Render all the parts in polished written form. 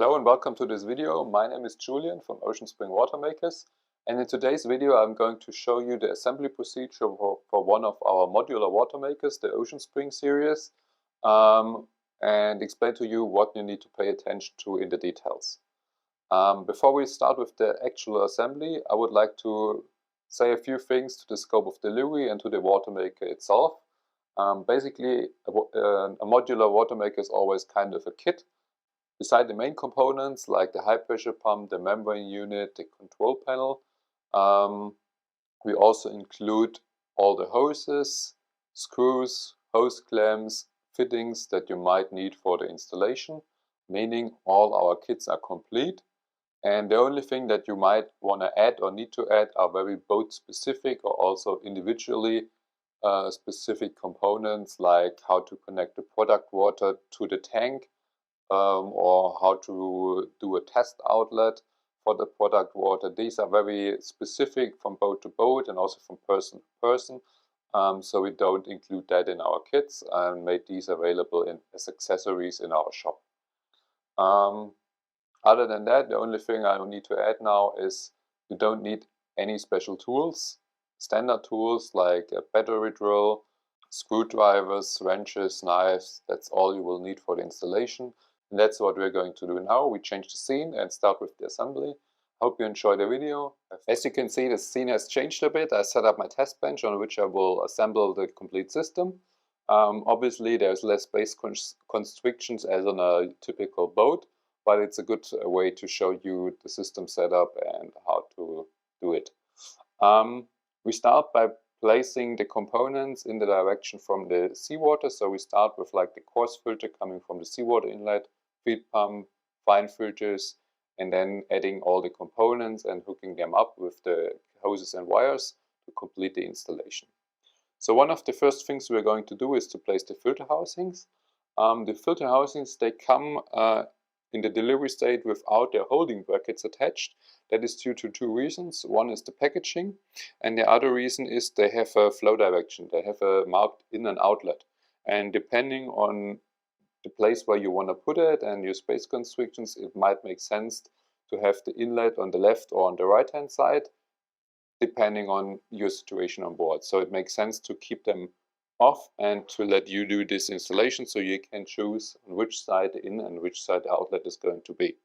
Hello and welcome to this video. My name is Julian from Ocean-Spring Watermakers, and in today's video I'm going to show you the assembly procedure for one of our modular water makers, the Ocean-Spring series, and explain to you what you need to pay attention to in the details. Before we start with the actual assembly, I would like to say a few things to the scope of delivery and to the water maker itself. Basically, a modular water maker is always kind of a kit. Beside the main components like the high pressure pump, the membrane unit, the control panel, we also include all the hoses, screws, hose clamps, fittings that you might need for the installation, meaning all our kits are complete. And the only thing that you might want to add or need to add are very boat specific or also individually specific components, like how to connect the product water to the tank, or how to do a test outlet for the product water. These are very specific from boat to boat and also from person to person. So we don't include that in our kits and made these available as accessories in our shop. Other than that, the only thing I need to add now is you don't need any special tools. Standard tools like a battery drill, screwdrivers, wrenches, knives, that's all you will need for the installation. And that's what we're going to do now. We change the scene and start with the assembly. Hope you enjoy the video. As you can see, the scene has changed a bit. I set up my test bench on which I will assemble the complete system. Obviously, there's less space constrictions as on a typical boat, but it's a good way to show you the system setup and how to do it. We start by placing the components in the direction from the seawater. So we start with like the coarse filter coming from the seawater inlet, feed pump, fine filters, and then adding all the components and hooking them up with the hoses and wires to complete the installation. So one of the first things we're going to do is to place the filter housings. The filter housings, they come in the delivery state without their holding brackets attached. That is due to two reasons. One is the packaging, and the other reason is they have a flow direction. They have a marked in and outlet. And depending on the place where you want to put it and your space constrictions, it might make sense to have the inlet on the left or on the right hand side, depending on your situation on board. So it makes sense to keep them off and to let you do this installation so you can choose on which side the in and which side the outlet is going to be.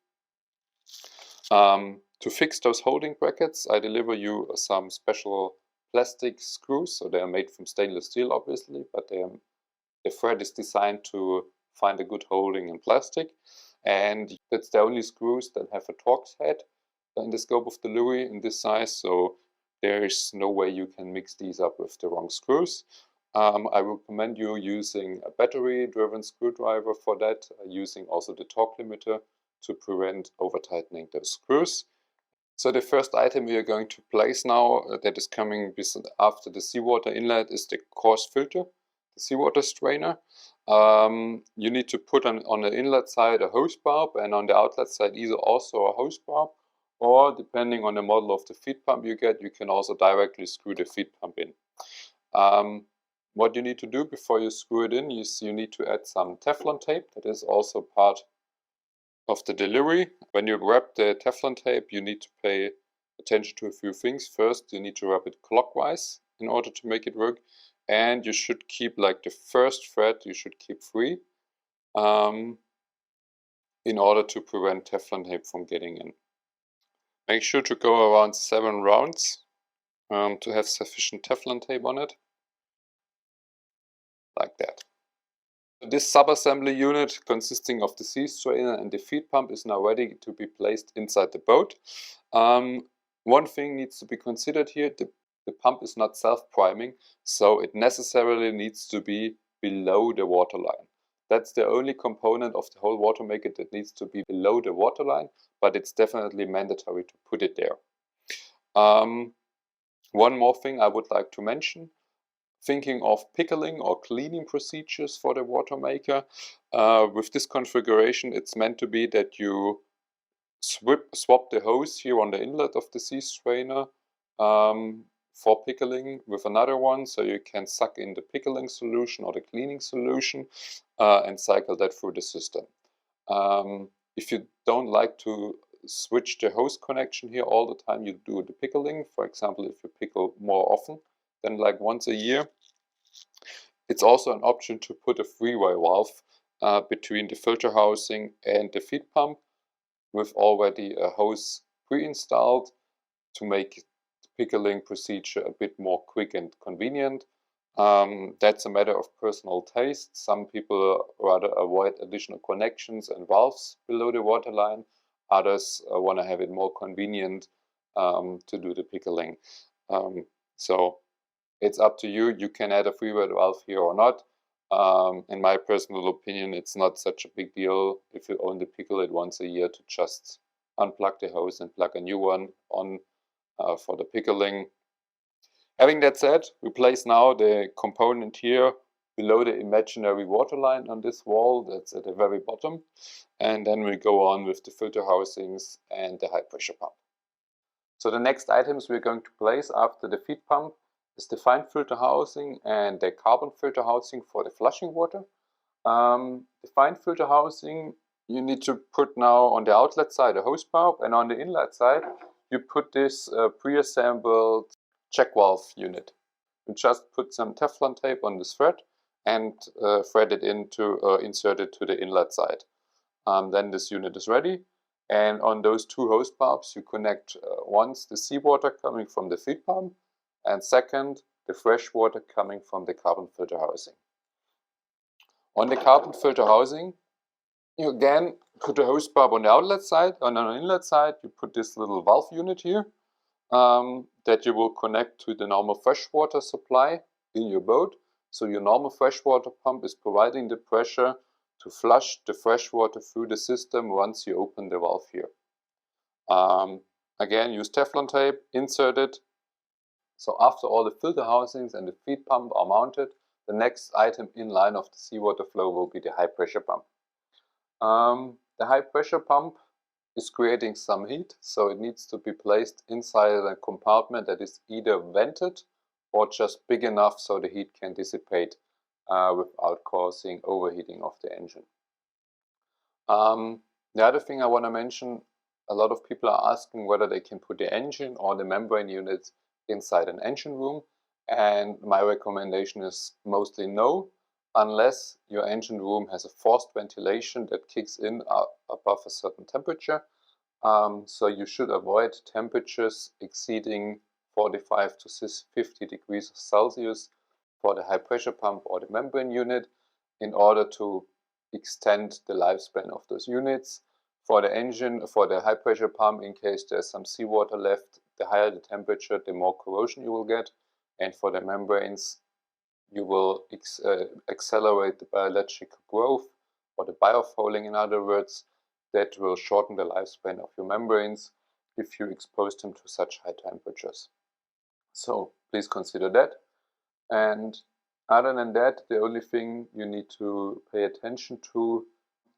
To fix those holding brackets, I deliver you some special plastic screws. So they are made from stainless steel, obviously, but the thread is designed to find a good holding in plastic. And that's the only screws that have a Torx head in the scope of delivery in this size. So there is no way you can mix these up with the wrong screws. I recommend you using a battery-driven screwdriver for that, using also the torque limiter to prevent over-tightening those screws. So the first item we are going to place now that is coming after the seawater inlet is the coarse filter, the seawater strainer. You need to put on the inlet side a hose barb and on the outlet side either also a hose barb, or depending on the model of the feed pump you get, you can also directly screw the feed pump in. What you need to do before you screw it in is you need to add some Teflon tape. That is also part of the delivery. When you wrap the Teflon tape, you need to pay attention to a few things. First, you need to wrap it clockwise in order to make it work. And you should keep like the first thread, you should keep free in order to prevent Teflon tape from getting in. Make sure to go around 7 rounds to have sufficient Teflon tape on it. Like that. This sub-assembly unit consisting of the sea strainer and the feed pump is now ready to be placed inside the boat. One thing needs to be considered here, the pump is not self-priming, so it necessarily needs to be below the waterline. That's the only component of the whole water maker that needs to be below the waterline, but it's definitely mandatory to put it there. One more thing I would like to mention. Thinking of pickling or cleaning procedures for the water maker. With this configuration, it's meant to be that you swap the hose here on the inlet of the sea strainer for pickling with another one, so you can suck in the pickling solution or the cleaning solution and cycle that through the system. If you don't like to switch the hose connection here all the time, you do the pickling. For example, if you pickle more often than like once a year, it's also an option to put a three-way valve between the filter housing and the feed pump with already a hose pre-installed to make the pickling procedure a bit more quick and convenient. That's a matter of personal taste. Some people rather avoid additional connections and valves below the waterline. Others want to have it more convenient to do the pickling. So it's up to you. You can add a three-way valve here or not. In my personal opinion, it's not such a big deal if you only pickle it once a year to just unplug the hose and plug a new one on for the pickling. Having that said, we place now the component here below the imaginary waterline on this wall. That's at the very bottom. And then we go on with the filter housings and the high pressure pump. So the next items we're going to place after the feed pump is the fine filter housing and the carbon filter housing for the flushing water. The fine filter housing you need to put now on the outlet side a hose bulb, and on the inlet side you put this pre-assembled check valve unit. You just put some Teflon tape on this thread and thread it insert it to the inlet side. Then this unit is ready. And on those two hose bulbs, you connect once the seawater coming from the feed pump, and second, the fresh water coming from the carbon filter housing. On the carbon filter housing, you again put the hose bulb on the outlet side. On the inlet side, you put this little valve unit here that you will connect to the normal freshwater supply in your boat. So your normal freshwater pump is providing the pressure to flush the fresh water through the system once you open the valve here. Again, use Teflon tape, insert it. So after all the filter housings and the feed pump are mounted, the next item in line of the seawater flow will be the high pressure pump. The high pressure pump is creating some heat, so it needs to be placed inside a compartment that is either vented or just big enough so the heat can dissipate without causing overheating of the engine. The other thing I want to mention, a lot of people are asking whether they can put the engine or the membrane units inside an engine room, and my recommendation is mostly no, unless your engine room has a forced ventilation that kicks in above a certain temperature. So you should avoid temperatures exceeding 45 to 50 degrees Celsius for the high pressure pump or the membrane unit in order to extend the lifespan of those units. For the engine, for the high pressure pump, in case there's some seawater left, the higher the temperature, the more corrosion you will get. And for the membranes, you will accelerate the biological growth, or the biofouling in other words, that will shorten the lifespan of your membranes if you expose them to such high temperatures. So please consider that. And other than that, the only thing you need to pay attention to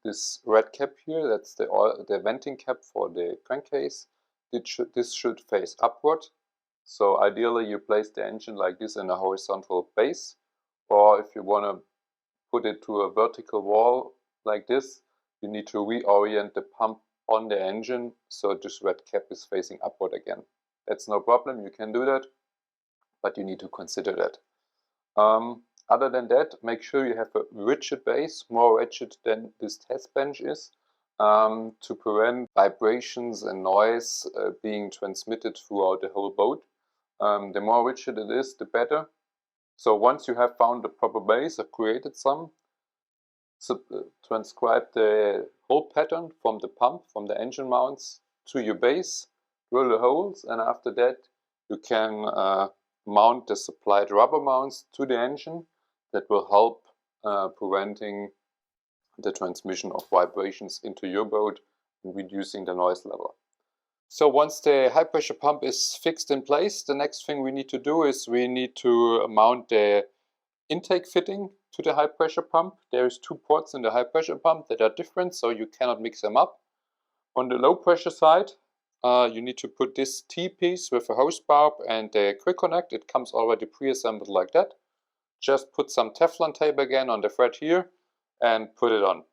this red cap here, that's the venting cap for the crankcase. This should face upward. So ideally you place the engine like this in a horizontal base, or if you want to put it to a vertical wall like this, you need to reorient the pump on the engine so this red cap is facing upward again. That's no problem, you can do that, but you need to consider that. Other than that, make sure you have a rigid base, more rigid than this test bench is, to prevent vibrations and noise being transmitted throughout the whole boat. The more rigid it is, the better. So once you have found the proper base or created some, transcribe the hole pattern from the pump, from the engine mounts to your base, drill the holes, and after that you can mount the supplied rubber mounts to the engine that will help preventing the transmission of vibrations into your boat and reducing the noise level. So once the high pressure pump is fixed in place, the next thing we need to do is we need to mount the intake fitting to the high pressure pump. There's two ports in the high pressure pump that are different, so you cannot mix them up. On the low pressure side, you need to put this T-piece with a hose bulb and a quick connect. It comes already pre-assembled like that. Just put some Teflon tape again on the thread here and put it on.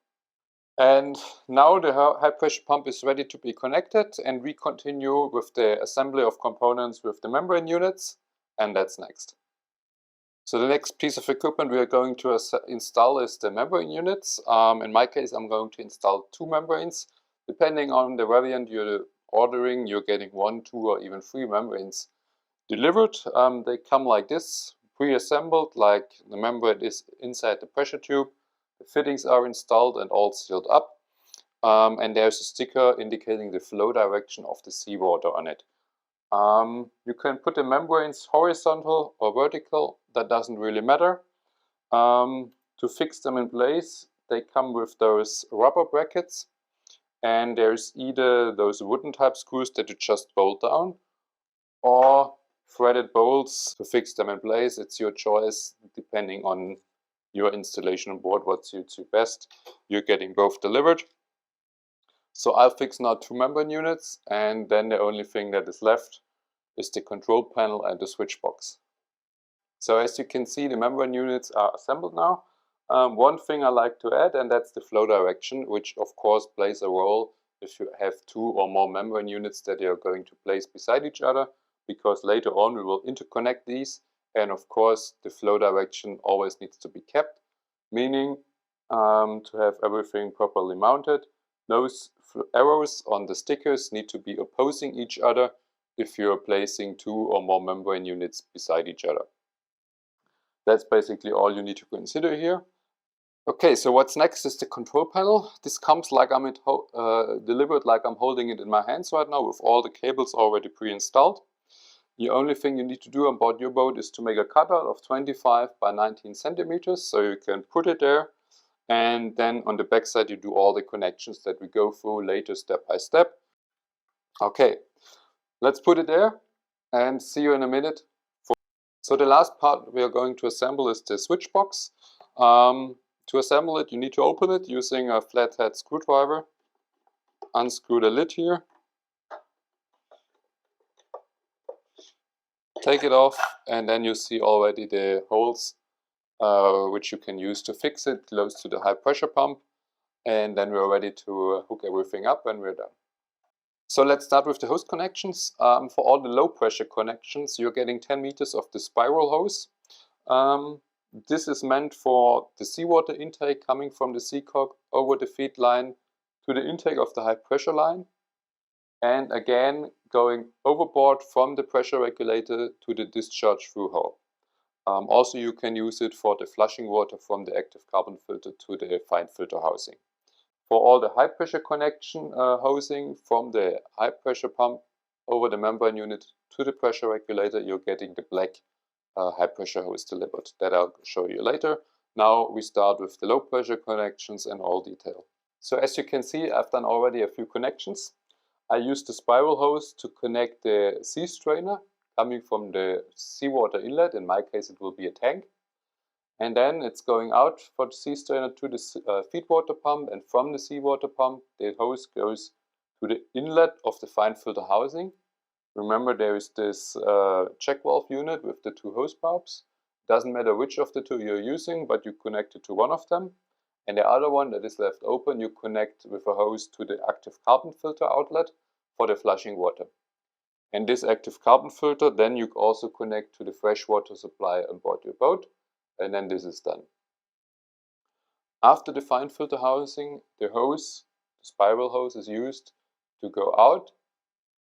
And now the high pressure pump is ready to be connected, and we continue with the assembly of components with the membrane units, and that's next. So the next piece of equipment we are going to install is the membrane units. In my case, I'm going to install 2 membranes. Depending on the variant you're ordering, you're getting 1, 2, or even 3 membranes delivered. They come like this, pre-assembled, like the membrane is inside the pressure tube. The fittings are installed and all sealed up. And there's a sticker indicating the flow direction of the seawater on it. You can put the membranes horizontal or vertical, that doesn't really matter. To fix them in place, they come with those rubber brackets, and there's either those wooden type screws that you just bolt down, or threaded bolts to fix them in place. It's your choice depending on your installation board, what suits you best. You're getting both delivered. So I'll fix now 2 membrane units, and then the only thing that is left is the control panel and the switch box. So as you can see, the membrane units are assembled now. One thing I like to add, and that's the flow direction, which of course plays a role if you have 2 or more membrane units that you are going to place beside each other, because later on we will interconnect these, and of course the flow direction always needs to be kept, meaning to have everything properly mounted. Those arrows on the stickers need to be opposing each other if you're placing 2 or more membrane units beside each other. That's basically all you need to consider here. Okay, so what's next is the control panel. This comes like I'm delivered like I'm holding it in my hands right now, with all the cables already pre-installed. The only thing you need to do on board your boat is to make a cutout of 25 by 19 centimeters, so you can put it there. And then on the back side you do all the connections that we go through later step by step. Okay, let's put it there and see you in a minute. So the last part we are going to assemble is the switch box. To assemble it, you need to open it using a flathead screwdriver. Unscrew the lid here. Take it off, and then you see already the holes which you can use to fix it close to the high pressure pump. And then we're ready to hook everything up when we're done. So let's start with the hose connections. For all the low pressure connections, you're getting 10 meters of the spiral hose. This is meant for the seawater intake coming from the seacock over the feed line to the intake of the high pressure line, and again going overboard from the pressure regulator to the discharge through hole. Also you can use it for the flushing water from the active carbon filter to the fine filter housing. For all the high pressure connection hosing from the high pressure pump over the membrane unit to the pressure regulator, you're getting the black high pressure hose delivered. That I'll show you later. Now we start with the low pressure connections in all detail. So as you can see, I've done already a few connections. I used the spiral hose to connect the sea strainer coming from the seawater inlet. In my case it will be a tank. And then it's going out for the sea strainer to the feed water pump, and from the seawater pump the hose goes to the inlet of the fine filter housing. Remember, there is this check valve unit with the 2 hose barbs. Doesn't matter which of the 2 you're using, but you connect it to one of them. And the other one that is left open, you connect with a hose to the active carbon filter outlet for the flushing water. And this active carbon filter, then you also connect to the fresh water supply on board your boat. And then this is done. After the fine filter housing, the hose, the spiral hose, is used to go out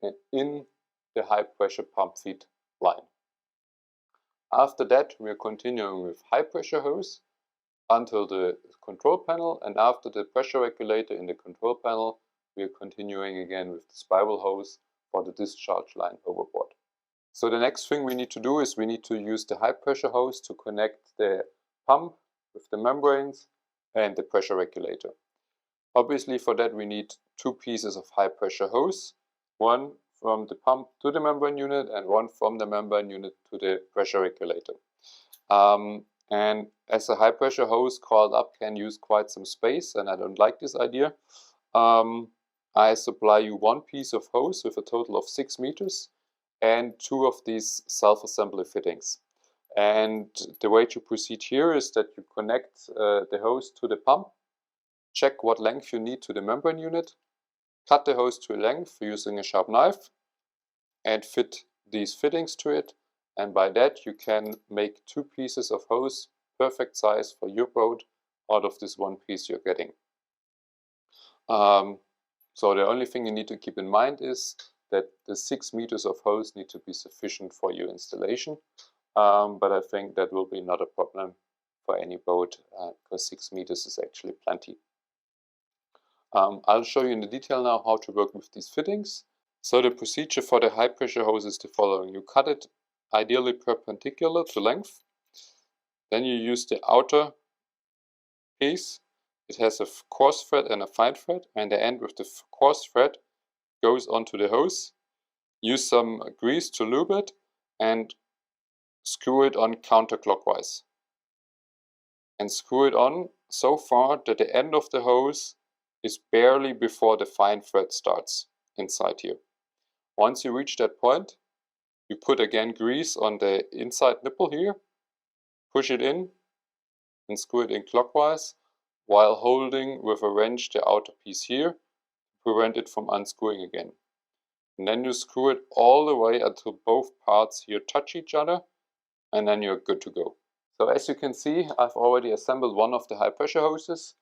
and in the high pressure pump feed line. After that, we are continuing with high pressure hose until the control panel, and after the pressure regulator in the control panel, we are continuing again with the spiral hose for the discharge line overboard. So the next thing we need to do is we need to use the high pressure hose to connect the pump with the membranes and the pressure regulator. Obviously for that we need 2 pieces of high pressure hose, one from the pump to the membrane unit and one from the membrane unit to the pressure regulator. And as a high pressure hose coiled up can use quite some space, and I don't like this idea, I supply you 1 piece of hose with a total of 6 meters and 2 of these self-assembly fittings. And the way to proceed here is that you connect the hose to the pump, check what length you need to the membrane unit, cut the hose to a length using a sharp knife, and fit these fittings to it. And by that you can make 2 pieces of hose, perfect size for your boat, out of this 1 piece you're getting. So the only thing you need to keep in mind is that the 6 meters of hose need to be sufficient for your installation. But I think that will be not a problem for any boat, because 6 meters is actually plenty. I'll show you in the detail now how to work with these fittings. So the procedure for the high pressure hose is the following. You cut it ideally perpendicular to length. Then you use the outer piece. It has a coarse thread and a fine thread, and the end with the coarse thread goes onto the hose. Use some grease to lube it and screw it on counterclockwise. And screw it on so far that the end of the hose is barely before the fine thread starts inside here. Once you reach that point, you put again grease on the inside nipple here, push it in and screw it in clockwise while holding with a wrench the outer piece here to prevent it from unscrewing again. And then you screw it all the way until both parts here touch each other, and then you're good to go. So as you can see, I've already assembled one of the high pressure hoses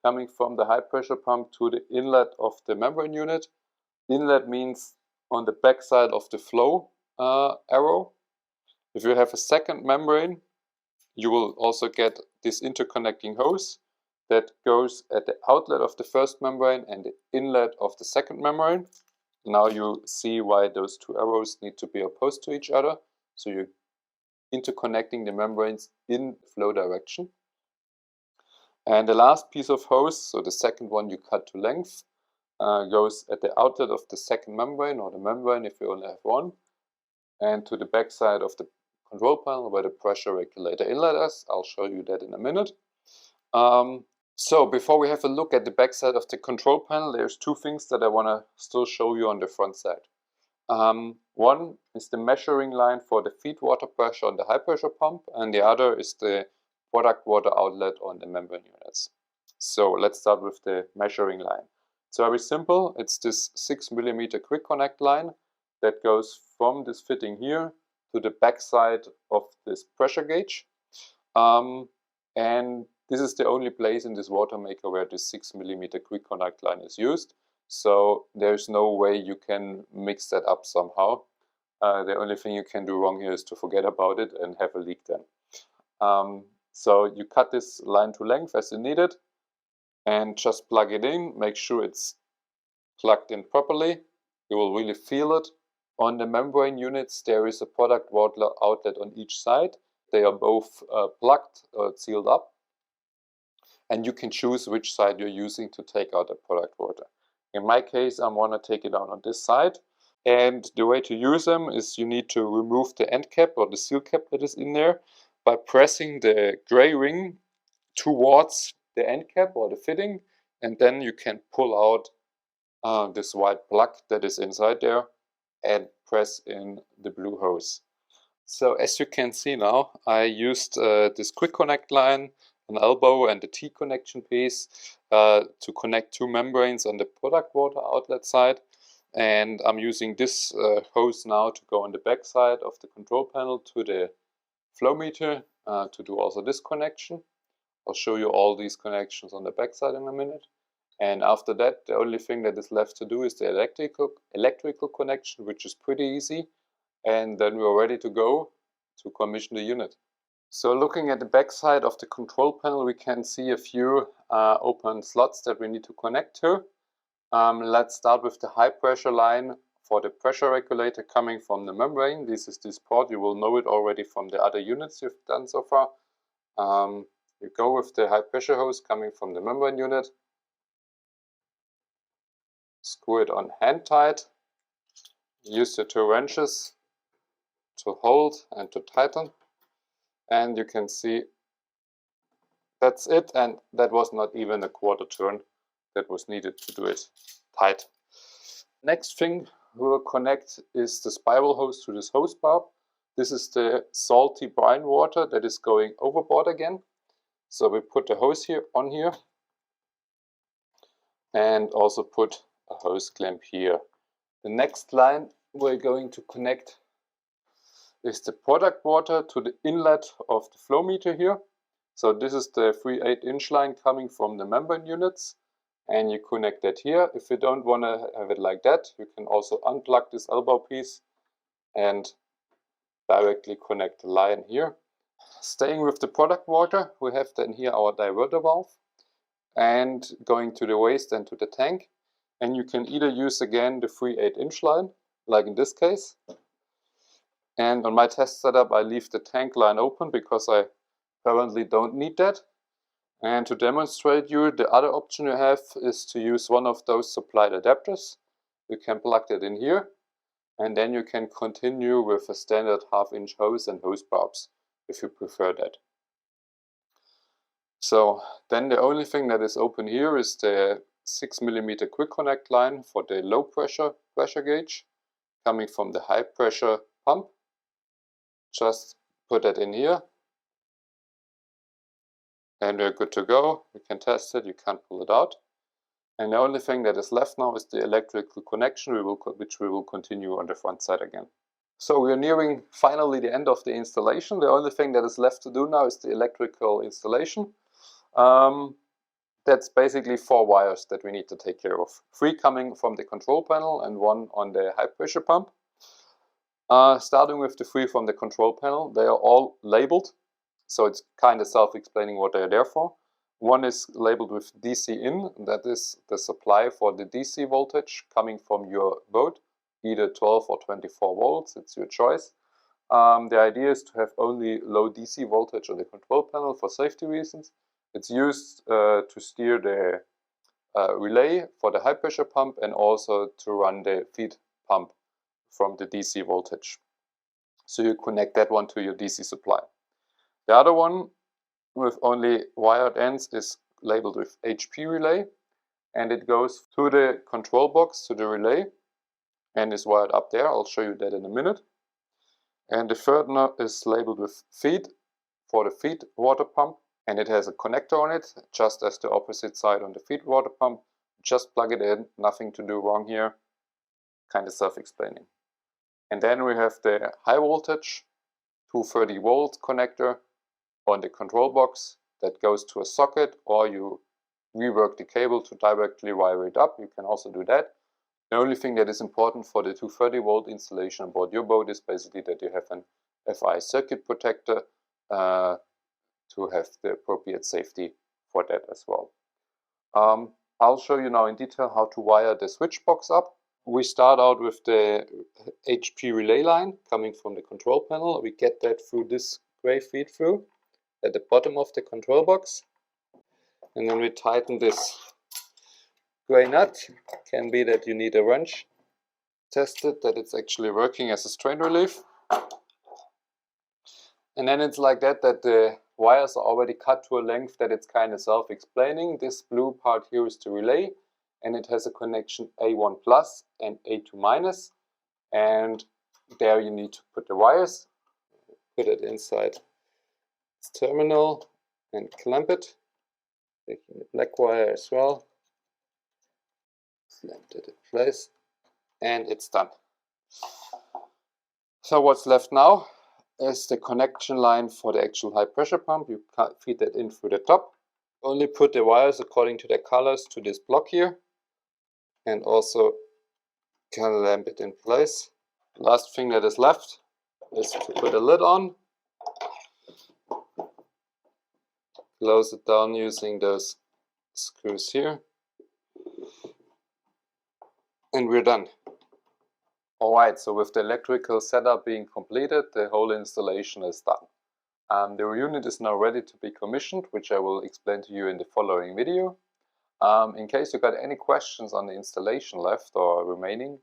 coming from the high pressure pump to the inlet of the membrane unit. Inlet means on the back side of the flow arrow. If you have a second membrane, you will also get this interconnecting hose that goes at the outlet of the first membrane and the inlet of the second membrane. Now you see why those 2 arrows need to be opposed to each other. So you're interconnecting the membranes in flow direction. And the last piece of hose, so the second one you cut to length, goes at the outlet of the second membrane, or the membrane if you only have one, and to the back side of the control panel where the pressure regulator inlet is. I'll show you that in a minute. So before we have a look at the back side of the control panel, there's 2 things that I want to still show you on the front side. One is the measuring line for the feed water pressure on the high pressure pump, and the other is the product water outlet on the membrane units. So let's start with the measuring line. It's very simple. It's this 6 millimeter quick connect line that goes from this fitting here to the back side of this pressure gauge. And this is the only place in this Watermaker where this 6 millimeter quick connect line is used. So there's no way you can mix that up somehow. The only thing you can do wrong here is to forget about it and have a leak then. So you cut this line to length as you need it and just plug it in. Make sure it's plugged in properly. You will really feel it. On the membrane units there is a product water outlet on each side. They are both plugged or sealed up. And you can choose which side you're using to take out the product water. In my case, I want to take it out on this side. And the way to use them is you need to remove the end cap or the seal cap that is in there by pressing the gray ring towards the end cap or the fitting. And then you can pull out this white plug that is inside there and press in the blue hose. So as you can see now, I used this quick connect line, an elbow and a T connection piece to connect 2 membranes on the product water outlet side. And I'm using this hose now to go on the back side of the control panel to the flow meter to do also this connection. I'll show you all these connections on the back side in a minute. And after that, the only thing that is left to do is the electrical connection, which is pretty easy. And then we're ready to go to commission the unit. So looking at the back side of the control panel, we can see a few open slots that we need to connect to. Let's start with the high pressure line for the pressure regulator coming from the membrane. This is this port. You will know it already from the other units you've done so far. You go with the high pressure hose coming from the membrane unit. Screw it on hand tight. Use the 2 wrenches to hold and to tighten. And you can see that's it, and that was not even a quarter turn that was needed to do it tight. Next thing we will connect is the spiral hose to this hose barb. This is the salty brine water that is going overboard again. So we put the hose here on here and also put a hose clamp here. The next line we're going to connect is the product water to the inlet of the flow meter here. So this is the 3 8-inch line coming from the membrane units, and you connect that here. If you don't want to have it like that, you can also unplug this elbow piece and directly connect the line here. Staying with the product water, we have then here our diverter valve, and going to the waste and to the tank. And you can either use again the 3 8-inch line, like in this case. And on my test setup, I leave the tank line open because I currently don't need that. And to demonstrate you, the other option you have is to use one of those supplied adapters. You can plug that in here, and then you can continue with a standard 1/2-inch hose and hose barbs if you prefer that. So then the only thing that is open here is the 6mm quick connect line for the low pressure gauge coming from the high pressure pump. Just put that in here and we're good to go. We can test it, you can't pull it out. And the only thing that is left now is the electrical connection, which we will continue on the front side again. So we are nearing finally the end of the installation. The only thing that is left to do now is the electrical installation. That's basically 4 wires that we need to take care of. 3 coming from the control panel and 1 on the high pressure pump. Starting with the 3 from the control panel, they are all labeled, so it's kind of self-explaining what they are there for. One is labeled with DC in, that is the supply for the DC voltage coming from your boat, either 12 or 24 volts, it's your choice. The idea is to have only low DC voltage on the control panel for safety reasons. It's used to steer the relay for the high pressure pump and also to run the feed pump from the DC voltage. So you connect that one to your DC supply. The other one with only wired ends is labeled with HP relay, and it goes to the control box, to the relay, and is wired up there. I'll show you that in a minute. And the third one is labeled with feed for the feed water pump, and it has a connector on it, just as the opposite side on the feed water pump. Just plug it in, nothing to do wrong here, kind of self-explaining. And then we have the high voltage 230 volt connector on the control box that goes to a socket, or you rework the cable to directly wire it up. You can also do that. The only thing that is important for the 230 volt installation aboard your boat is basically that you have an FI circuit protector to have the appropriate safety for that as well. I'll show you now in detail how to wire the switch box up. We start out with the HP relay line coming from the control panel. We get that through this gray feed through at the bottom of the control box. And then we tighten this gray nut. Can be that you need a wrench. Test it that it's actually working as a strain relief. And then it's like that the wires are already cut to a length that it's kind of self-explaining. This blue part here is the relay, and it has a connection A1 plus and A2 minus, and there you need to put the wires, put it inside this terminal and clamp it, taking the black wire as well, clamped it in place, and it's done. So what's left now is the connection line for the actual high pressure pump. You feed that in through the top. Only put the wires according to their colors to this block here, and also clamp it in place. Last thing that is left is to put a lid on, close it down using those screws here, and we're done. Alright, so with the electrical setup being completed, the whole installation is done. The unit is now ready to be commissioned, which I will explain to you in the following video. In case you got any questions on the installation left or remaining,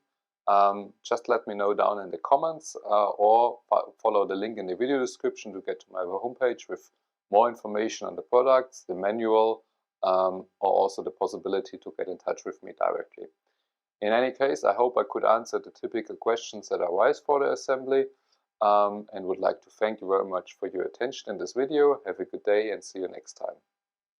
just let me know down in the comments, or follow the link in the video description to get to my homepage with more information on the products, the manual, or also the possibility to get in touch with me directly. In any case, I hope I could answer the typical questions that arise for the assembly, and would like to thank you very much for your attention in this video. Have a good day and see you next time.